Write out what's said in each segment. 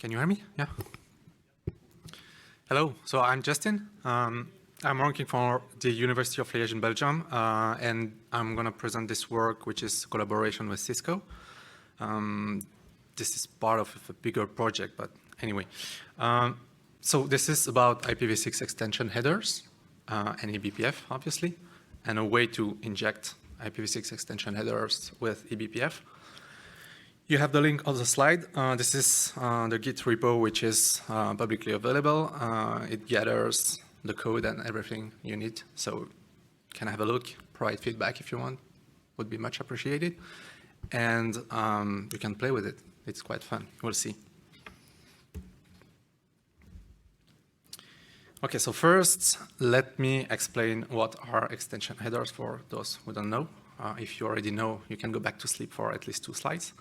Can you hear me? Yeah. Hello, so I'm Justin. I'm working for the University of Liège in Belgium, and I'm going to present this work, which is collaboration with Cisco. This is part of a bigger project, but anyway. So this is about IPv6 extension headers and eBPF, obviously, and a way to inject IPv6 extension headers with eBPF. You have the link on the slide. This is the Git repo, which is publicly available. It gathers the code and everything you need. So you can have a look, provide feedback if you want. Would be much appreciated. And you can play with it. It's quite fun. We'll see. OK, so first, let me explain what are extension headers for those who don't know. If you already know, you can go back to sleep for at least 2 slides.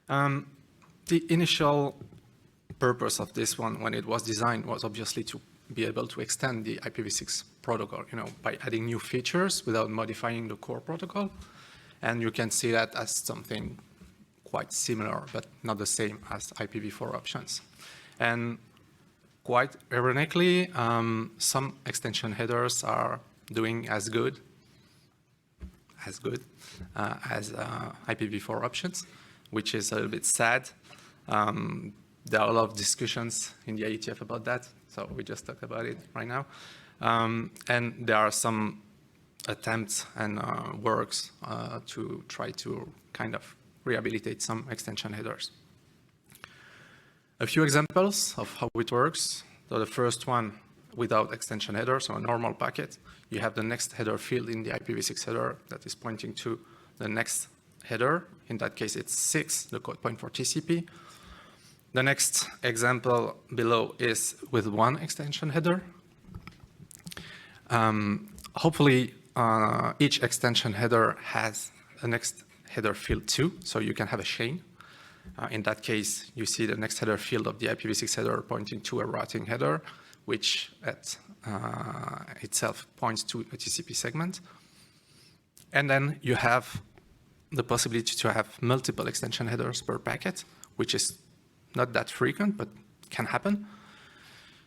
The initial purpose of this one, when it was designed, was obviously to be able to extend the IPv6 protocol, by adding new features without modifying the core protocol. And you can see that as something quite similar, but not the same as IPv4 options. And quite ironically, some extension headers are doing as good as IPv4 options, which is a little bit sad. There are a lot of discussions in the IETF about that, so we just talked about it right now. And there are some attempts and works to try to kind of rehabilitate some extension headers. A few examples of how it works. So the first one, without extension header, so a normal packet, you have the next header field in the IPv6 header that is pointing to the next header. In that case, it's 6, the code point for TCP. The next example below is with one extension header. Hopefully, each extension header has a next header field too, so you can have a chain. In that case, you see the next header field of the IPv6 header pointing to a routing header, which itself points to a TCP segment. And then you have the possibility to have multiple extension headers per packet, which is not that frequent, but can happen.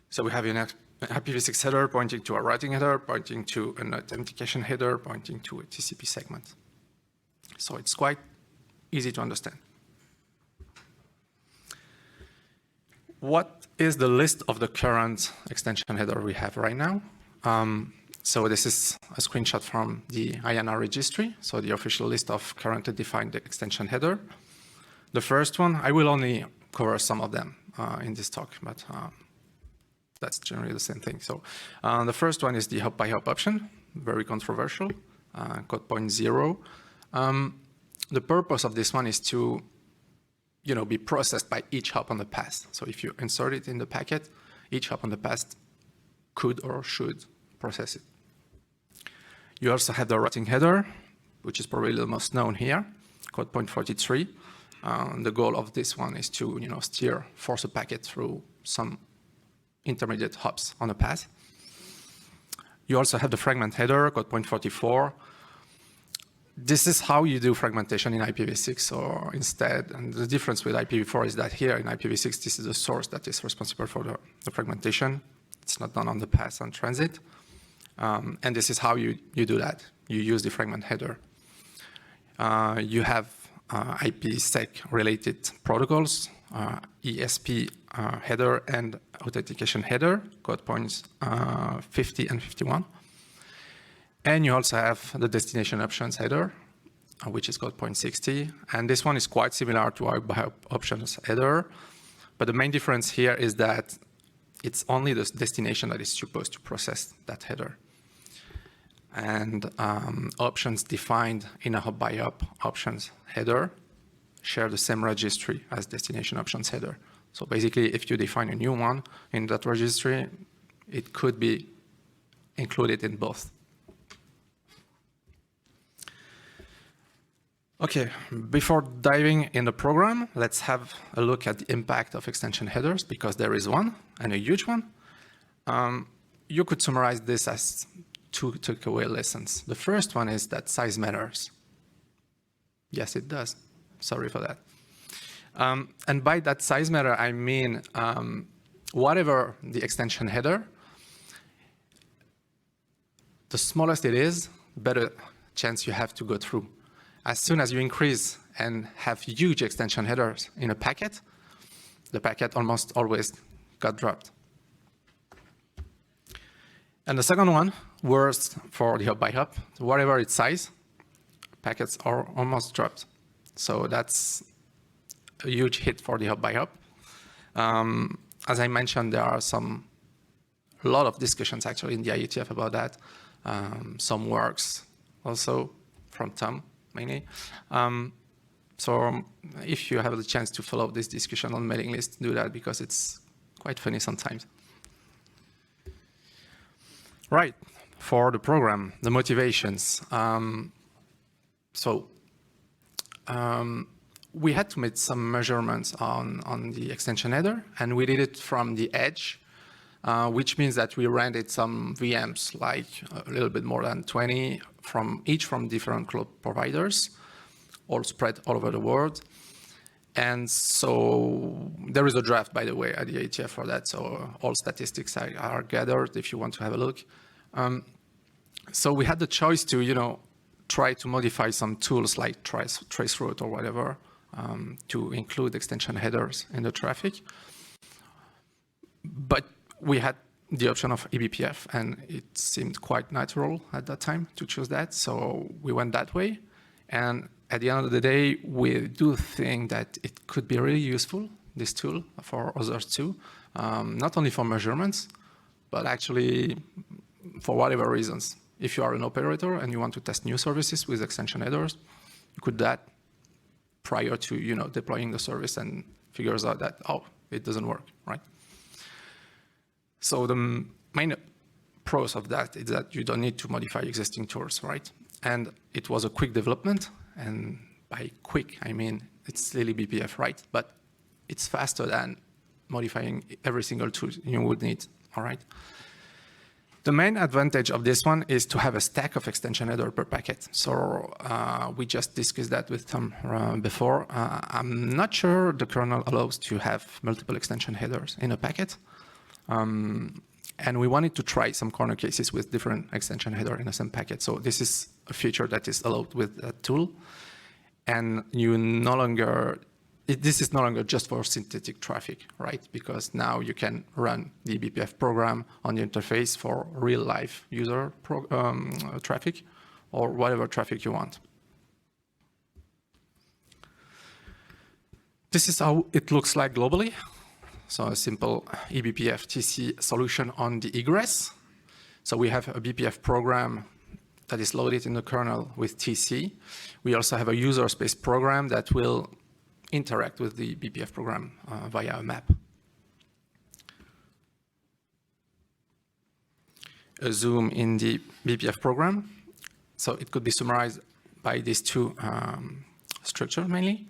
So we have an IPv6 header pointing to a routing header, pointing to an authentication header, pointing to a TCP segment. So it's quite easy to understand. What is the list of the current extension header we have right now? So this is a screenshot from the IANA registry, so the official list of currently defined extension header. The first one, I will only cover some of them in this talk, but that's generally the same thing. So the first one is the hop-by-hop option, very controversial, code point 0. The purpose of this one is to be processed by each hop on the path. So if you insert it in the packet, each hop on the path could or should process it. You also have the routing header, which is probably the most known here, code point 43. The goal of this one is to force a packet through some intermediate hops on the path. You also have the fragment header, code point 44. This is how you do fragmentation in IPv6 or instead. And the difference with IPv4 is that here in IPv6, this is the source that is responsible for the fragmentation. It's not done on the path on transit. And this is how you do that. You use the fragment header. You have IPsec-related protocols, ESP header and authentication header, code points 50 and 51. And you also have the destination options header, which is code point 60. And this one is quite similar to our options header. But the main difference here is that it's only the destination that is supposed to process that header. And options defined in a hop-by-hop options header share the same registry as destination options header. So basically, if you define a new one in that registry, it could be included in both. OK, before diving in the program, let's have a look at the impact of extension headers, because there is one, and a huge one. You could summarize this as 2 takeaway lessons. The first one is that size matters. Yes, it does. Sorry for that. And by that size matter, I mean whatever the extension header, the smallest it is, the better chance you have to go through. As soon as you increase and have huge extension headers in a packet, the packet almost always got dropped. And the second one, worst for the hop by hop, whatever its size, packets are almost dropped. So that's a huge hit for the hop by hop. As I mentioned, there are a lot of discussions actually in the IETF about that. Some works also from Tom mainly. So if you have the chance to follow this discussion on mailing list, do that because it's quite funny sometimes. Right, for the program, the motivations. We had to make some measurements on the extension header, and we did it from the edge, which means that we rented some VMs, like a little bit more than 20, each from different cloud providers, all spread all over the world. And so there is a draft, by the way, at the IETF for that, so all statistics are gathered if you want to have a look. So we had the choice to, try to modify some tools like traceroute or whatever to include extension headers in the traffic. But we had the option of eBPF, and it seemed quite natural at that time to choose that. So we went that way. And at the end of the day, we do think that it could be really useful, this tool, for others too, not only for measurements, but actually for whatever reasons. If you are an operator and you want to test new services with extension headers, you could do that prior to deploying the service and figures out that, oh, it doesn't work, right? So the main pros of that is that you don't need to modify existing tools, right? And it was a quick development, and by quick, I mean it's still eBPF, right? But it's faster than modifying every single tool you would need, all right? The main advantage of this one is to have a stack of extension header per packet. So we just discussed that with Tom before. I'm not sure the kernel allows to have multiple extension headers in a packet. And we wanted to try some corner cases with different extension header in the same packet. So this is a feature that is allowed with that tool. And this is no longer just for synthetic traffic, right? Because now you can run the eBPF program on the interface for real life user traffic or whatever traffic you want. This is how it looks like globally. So a simple eBPF TC solution on the egress. So we have a BPF program that is loaded in the kernel with TC. We also have a user space program that will interact with the BPF program via a map. A zoom in the BPF program. So it could be summarized by these two structures mainly.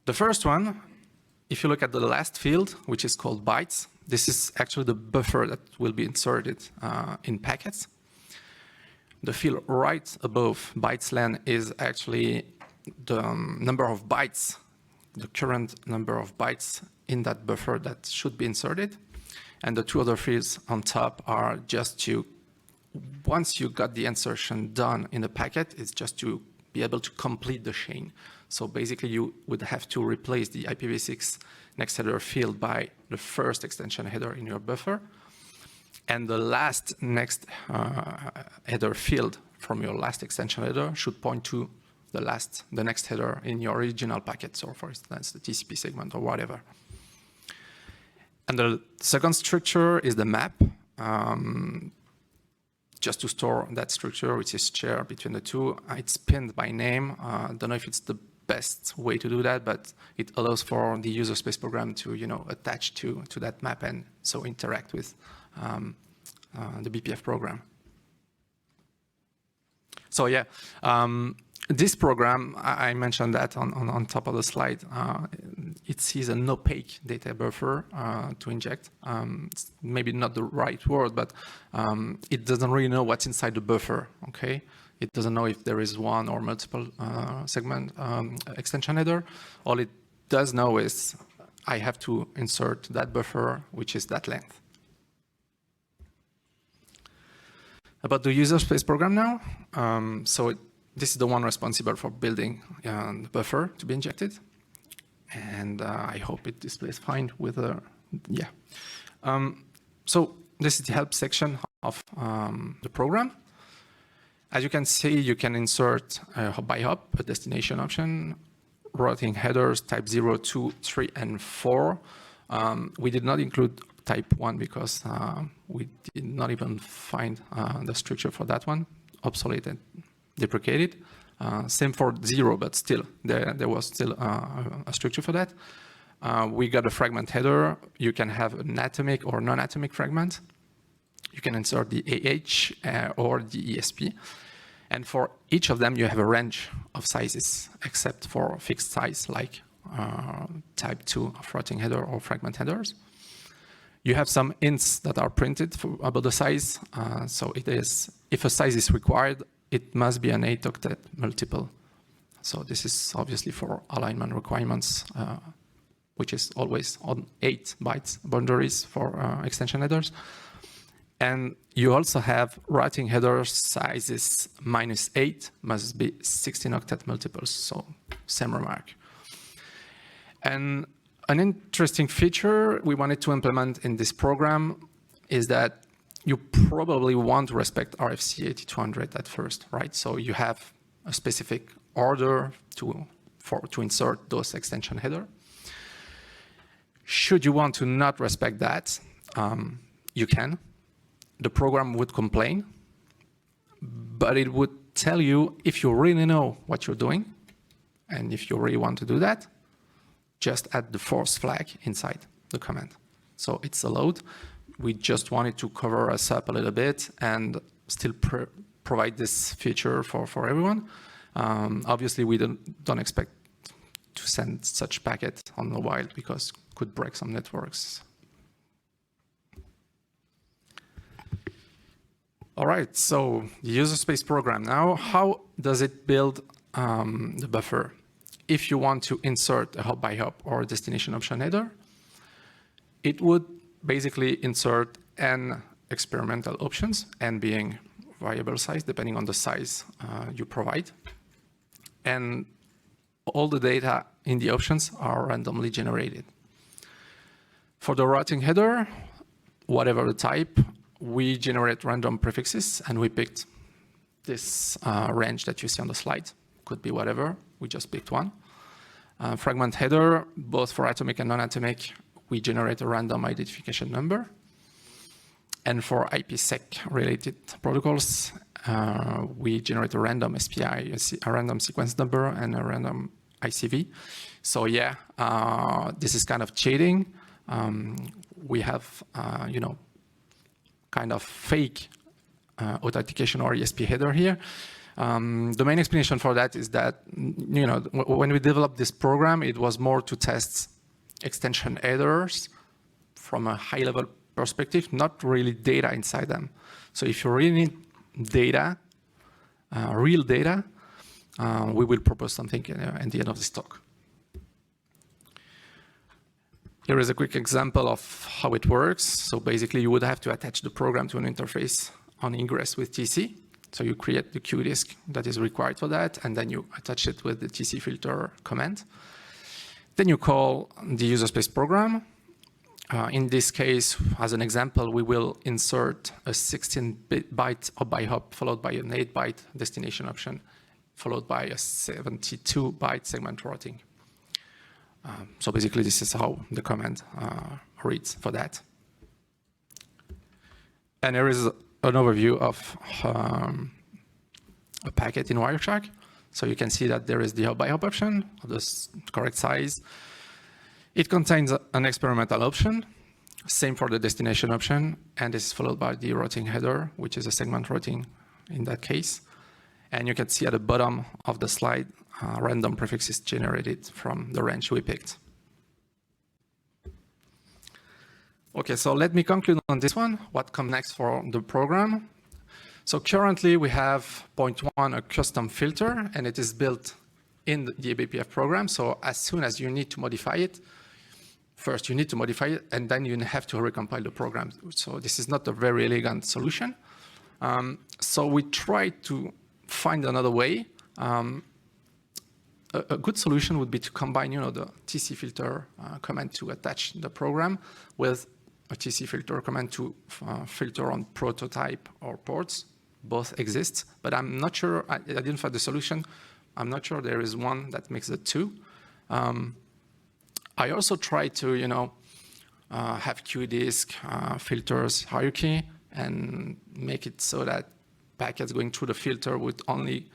The first one, if you look at the last field, which is called bytes, this is actually the buffer that will be inserted in packets. The field right above bytes len is actually the number of bytes, the current number of bytes in that buffer that should be inserted. And the two other fields on top are just to, once you got the insertion done in the packet, it's just to be able to complete the chain. So basically you would have to replace the IPv6 next header field by the first extension header in your buffer. And the last next header field from your last extension header should point to the next header in your original packet. So for instance, the TCP segment or whatever. And the second structure is the map. Just to store that structure, which is shared between the two. It's pinned by name. I don't know if it's the best way to do that, but it allows for the user space program to attach to that map and so interact with the BPF program. So yeah, this program, I mentioned that on top of the slide, it sees an opaque data buffer to inject. It's maybe not the right word, but it doesn't really know what's inside the buffer, okay? It doesn't know if there is one or multiple segment extension header. All it does know is I have to insert that buffer, which is that length. About the user space program now. This is the one responsible for building the buffer to be injected. And I hope it displays fine with yeah. So this is the help section of the program. As you can see, you can insert by hop, a destination option, routing headers type 0, 2, 3, and 4. We did not include type 1 because we did not even find the structure for that one, obsolete and deprecated. Same for 0, but still, there was still a structure for that. We got a fragment header. You can have an atomic or non-atomic fragment. You can insert the AH or the ESP. And for each of them, you have a range of sizes, except for fixed size, like type 2 of routing header or fragment headers. You have some ints that are printed about the size. So it is, if a size is required, it must be an 8-octet multiple. So this is obviously for alignment requirements, which is always on 8 bytes boundaries for extension headers. And you also have routing header sizes -8 must be 16-octet multiples, so same remark. And an interesting feature we wanted to implement in this program is that you probably want to respect RFC 8200 at first, right? So you have a specific order to insert those extension header. Should you want to not respect that, you can. The program would complain, but it would tell you if you really know what you're doing, and if you really want to do that, just add the force flag inside the command. So it's allowed. We just wanted to cover us up a little bit and still provide this feature for everyone. Obviously, we don't expect to send such packet on the wild because it could break some networks. All right, so the user space program. Now, how does it build the buffer? If you want to insert a hop by hop or a destination option header, it would basically insert n experimental options, n being variable size, depending on the size you provide. And all the data in the options are randomly generated. For the routing header, whatever the type, we generate random prefixes, and we picked this range that you see on the slide. Could be whatever, we just picked one. Fragment header, both for atomic and non-atomic, we generate a random identification number. And for IPsec related protocols, we generate a random SPI, a random sequence number, and a random ICV. So yeah, this is kind of cheating. We have, kind of fake authentication or ESP header here. The main explanation for that is that, when we developed this program, it was more to test extension headers from a high-level perspective, not really data inside them. So if you really need data, real data, we will propose something at the end of this talk. Here is a quick example of how it works. So basically, you would have to attach the program to an interface on ingress with TC. So you create the queue disk that is required for that, and then you attach it with the TC filter command. Then you call the user space program. In this case, as an example, we will insert a 16-byte hop by hop followed by an 8-byte destination option, followed by a 72-byte segment routing. So basically, this is how the command reads for that. And here is an overview of a packet in Wireshark. So you can see that there is the hop by hop option of the correct size. It contains an experimental option, same for the destination option, and this is followed by the routing header, which is a segment routing in that case. And you can see at the bottom of the slide, random prefixes generated from the range we picked. Okay, so let me conclude on this one. What comes next for the program? So currently we have point 1, a custom filter, and it is built in the eBPF program. So as soon as you need to modify it, first you need to modify it, and then you have to recompile the program. So this is not a very elegant solution. So we tried to find another way. A good solution would be to combine, the TC filter command to attach the program with a TC filter command to filter on prototype or ports. Both exist, but I'm not sure. I didn't find the solution. I'm not sure there is one that makes the two. I also tried to, have QDisk filters hierarchy and make it so that packets going through the filter would only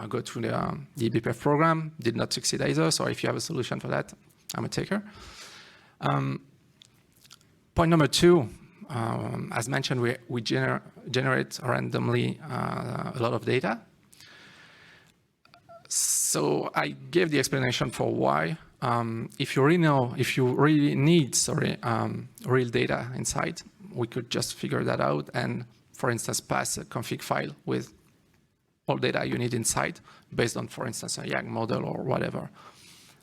go through the eBPF program. Did not succeed either. So if you have a solution for that, I'm a taker. Point number two, as mentioned, we generate randomly a lot of data. So I gave the explanation for why. If you really need real data inside, we could just figure that out and, for instance, pass a config file with all data you need inside based on, for instance, a YAG model or whatever.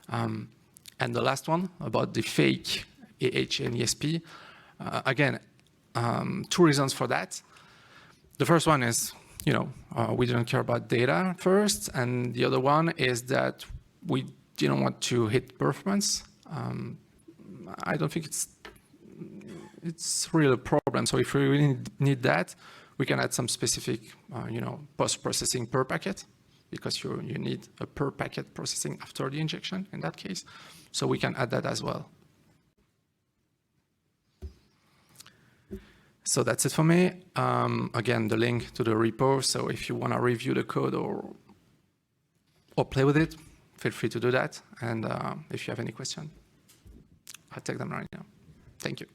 And the last one about the fake EH and ESP. Again, two reasons for that. The first one is, we didn't care about data first, and the other one is that we didn't want to hit performance. I don't think it's really a problem. So if we really need that, we can add some specific, post-processing per packet, because you need a per packet processing after the injection in that case. So we can add that as well. So that's it for me. Again, the link to the repo. So if you want to review the code or play with it, feel free to do that. And if you have any question, I'll take them right now. Thank you.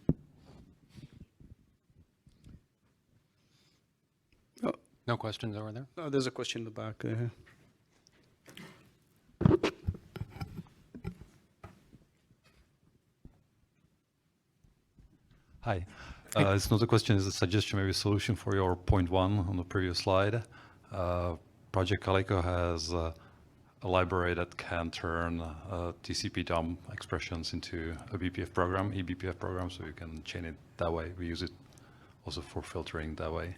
Oh. No questions over there? Oh, there's a question in the back. Hi. It's not a question, it's a suggestion, maybe a solution for your point one on the previous slide. Project Calico has a library that can turn TCP DOM expressions into a eBPF program, so you can chain it that way. We use it also for filtering that way.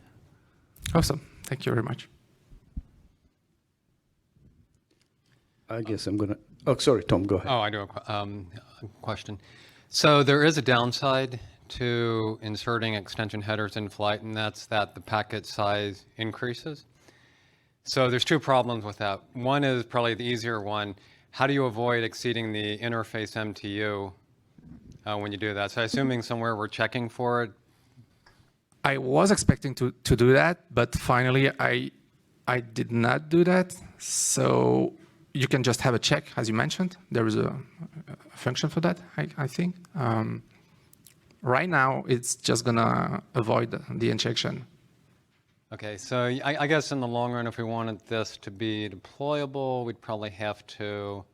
Awesome. Thank you very much. I guess I'm going to... Oh, sorry, Tom, go ahead. Oh, I do a question. So there is a downside to inserting extension headers in flight, and that's that the packet size increases. So there's two problems with that. One is probably the easier one. How do you avoid exceeding the interface MTU when you do that? So assuming somewhere we're checking for it. I was expecting to do that, but finally I did not do that. So you can just have a check, as you mentioned. There is a function for that, I think. Right now, it's just going to avoid the injection. Okay, so I guess in the long run, if we wanted this to be deployable, we'd probably have to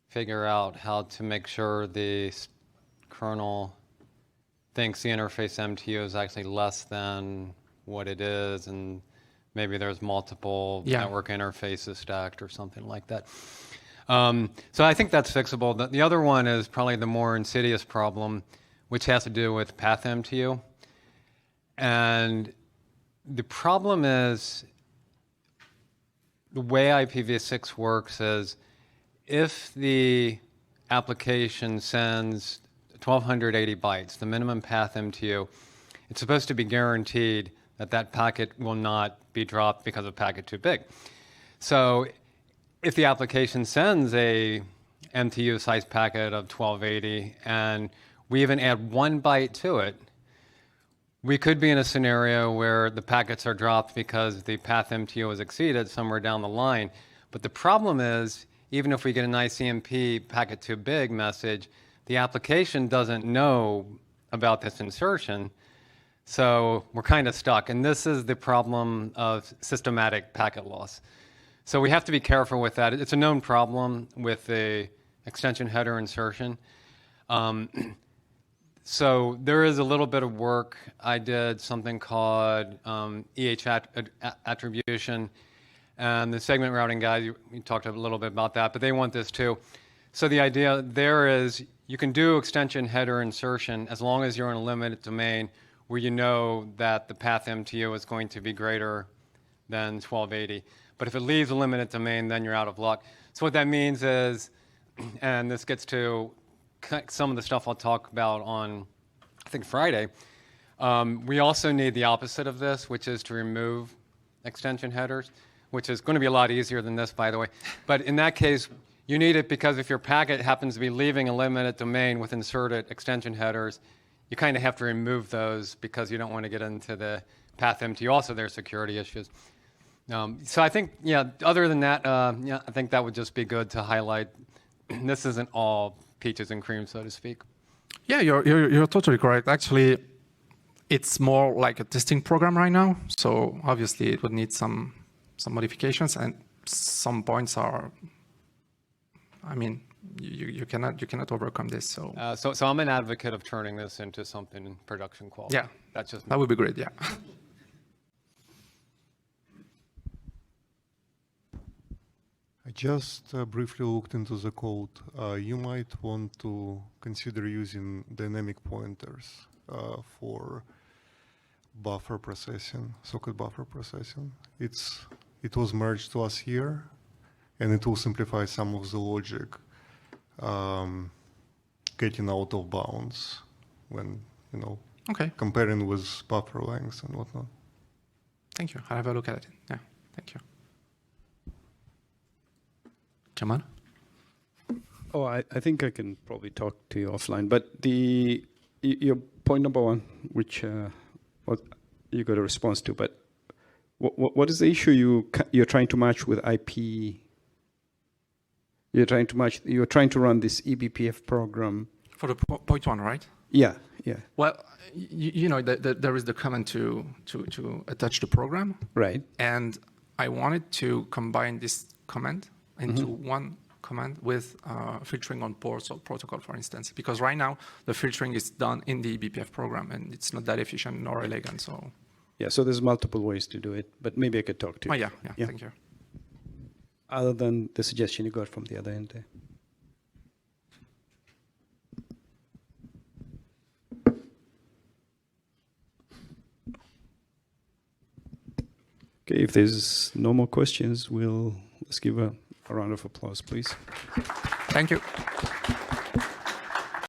figure out how to make sure the kernel thinks the interface MTU is actually less than what it is, and maybe there's multiple network interfaces stacked or something like that. So I think that's fixable. The other one is probably the more insidious problem, which has to do with path MTU. And the problem is the way IPv6 works is if the application sends 1280 bytes, the minimum path MTU, it's supposed to be guaranteed that that packet will not be dropped because of packet too big. So if the application sends a MTU size packet of 1280 and we even add 1 byte to it, we could be in a scenario where the packets are dropped because the path MTU is exceeded somewhere down the line. But the problem is, even if we get an ICMP packet too big message, the application doesn't know about this insertion. So we're kind of stuck. And this is the problem of systematic packet loss. So we have to be careful with that. It's a known problem with the extension header insertion. So there is a little bit of work. I did something called EH attribution, And the segment routing guys, we talked a little bit about that, but they want this too. So the idea there is you can do extension header insertion as long as you're in a limited domain where you know that the path MTU is going to be greater than 1280. But if it leaves a limited domain, then you're out of luck. So what that means is, and this gets to some of the stuff I'll talk about on, I think, Friday, we also need the opposite of this, which is to remove extension headers, which is going to be a lot easier than this, by the way. But in that case, you need it because if your packet happens to be leaving a limited domain with inserted extension headers, you kind of have to remove those because you don't want to get into the path MTU. Also, there's security issues. So I think, yeah, other than that, yeah, I think that would just be good to highlight. This isn't all peaches and cream, so to speak. Yeah, you're totally correct. Actually, it's more like a testing program right now. So obviously, it would need some modifications, and some points are. I mean, you cannot overcome this. So so I'm an advocate of turning this into something in production quality. yeah, that's just that would be great. Yeah. I just briefly looked into the code. You might want to consider using dynamic pointers for buffer processing, socket buffer processing. It was merged last year, and it will simplify some of the logic getting out of bounds when, comparing with buffer lengths and whatnot. Thank you. I'll have a look at it. Yeah, thank you. Jamal? Oh, I think I can probably talk to you offline. But your point number one, which what you got a response to, but what is the issue you're trying to match with IP? You're trying to run this eBPF program For the point one, right? Yeah. Well, there is the command to attach the program. Right. And I wanted to combine this command into one command with filtering on ports or protocol, for instance, because right now the filtering is done in the eBPF program and it's not that efficient nor elegant. So yeah, so there's multiple ways to do it, but maybe I could talk to you. Oh yeah, thank you. Other than the suggestion you got from the other end there. Okay, if there's no more questions, let's give a round of applause, please. Thank you.